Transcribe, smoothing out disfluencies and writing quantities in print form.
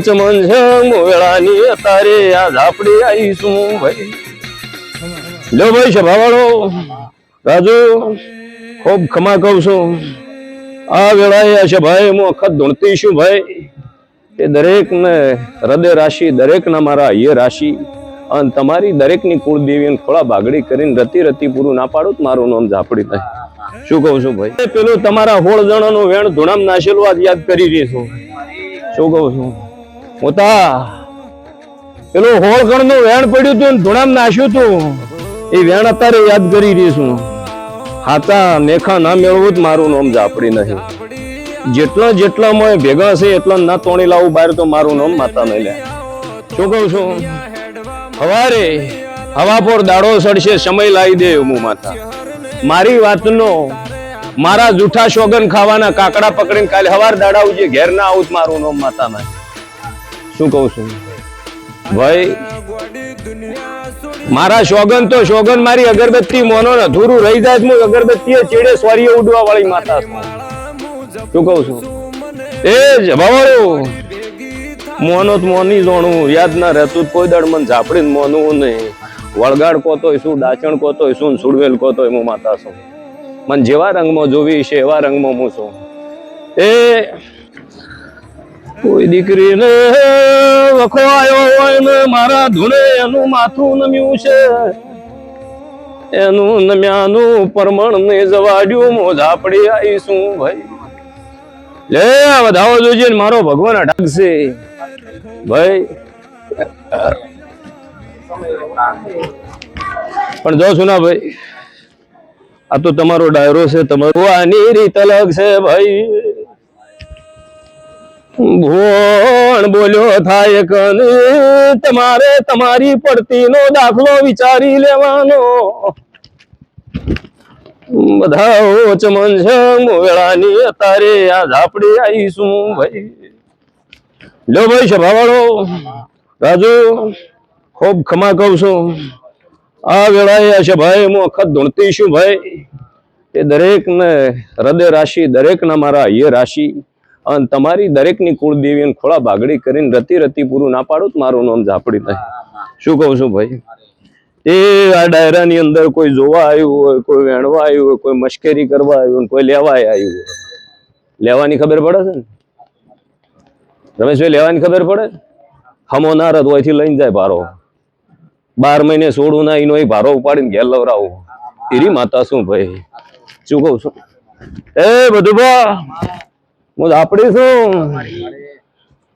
ચમન છે મોવેળાની તારે આ ઝાપડી આવીશું ભાઈ લો ભાઈ સભાવાળો રાજુ ખૂબ ખમા કહું છું આ વેળાએ આ સભાએ હું અખત ધૂણતી છું ભાઈ એ દરેક ને હૃદય રાશિ દરેક ના મારા હૈયે રાશિ અને તમારી દરેકની કુળદેવીને ખોળા બાગડી કરીને રતી રતી પૂરું ના પાડું મારું નામ ઝાપડી થાય શું કહું છું ભાઈ પેલું તમારા 16 જણાનું વેણ ધૂણામ નાશેલું આજ યાદ કરી રહી છું શું કહું છું મોતા પેલું 16 ગણનું વેણ પડ્યું હતું ધૂણામ નાશ્યું હતું એ વેણ અત્યારે યાદ કરી રહી છું હાતા નેખા ના મેળવું જ મારું નામ ઝાપડી નહીં જેટલા મોય ભેગા છે એટલા ના તોણી લાવું બહાર તો મારું નામ માતા નહીં લે શું કહું છું હવારે હવા પર દાડો સડશે સમય લાવી દે હું માતા મારી વાતનો મારા જૂઠા શોગન ખાવાના કાકડા પકડીને કાલે હવાર દાડાવું જે ઘેર ના આવું મારું નામ માતા નહીં શું કહું છું ભાઈ મારા શોગન તો શોગન મારી અગરબત્તી મોનો ને અધૂરું રહી જાય હું અગરબત્તી ચેડે સ્વરીએ ઉડવા વાળી માતા શું કહું છું એ જ ભવાળું મોનો મોની જોણું યાદ ના રહેતું કોઈ દળ મન ઝાપડીને મોનું નહીં વળગાડ કોતોય શું ડાચણ કોતોય શું સુડવેલ કોતોય હું માતા છું મન જેવા રંગમાં જોવી છે એવા રંગમાં હું છું એ કોઈ દીકરીને વખો આવ્યો હોય ને મારા ધૂણે એનું માથું નમ્યું છે એનું નમ્યાનું પરમણ ને જવાડ્યું મો ઝાપડી આવીશું ભાઈ લે વધાવો જોજે મારો ભગવાન અઢાકશે ભાઈ પણ જો સુના ભાઈ આ તો તમારો ડાયરો છે તમારો આની રીત અલગ છે ભાઈ ભોણ બોલ્યો થાય કને તમારે તમારી પડતીનો દાખલો વિચારી લેવાનો બધા ચમન છે મોવેળાની તારે આ ઝાપડી આવીશું ભાઈ લો ભાઈ સભાવાળો રાજુ ખૂબ ખમા કહું છું આ વેળાએ આ સભાએ હું અખત ધૂણતી છું ભાઈ એ દરેક ને હૃદય રાશિ દરેક ના મારા હૈયે રાશિ અને તમારી દરેકની કુળદેવીને ખોળા બાગડી કરીને રતી રતી પૂરું ના પાડું મારું નામ ઝાપડી થાય શું કહું છું ભાઈ એ આ ડાયરાની અંદર કોઈ જોવા આવ્યું હોય કોઈ વેણવા આવ્યું હોય કોઈ મશ્કરી કરવા આવ્યું હોય કોઈ લેવા આવ્યું હોય લેવાની ખબર પડે છે ને રમેશભાઈ લેવાની ખબર પડે હમો નારદ હોયથી લઈને જાય ભારો 12 મહિને સોડું ના એનો ભારો ઉપાડીને ઘેર લવરાવું એરી માતા શું ભાઈ શું કહું છું એ બધું બા હું ઝાપડી છું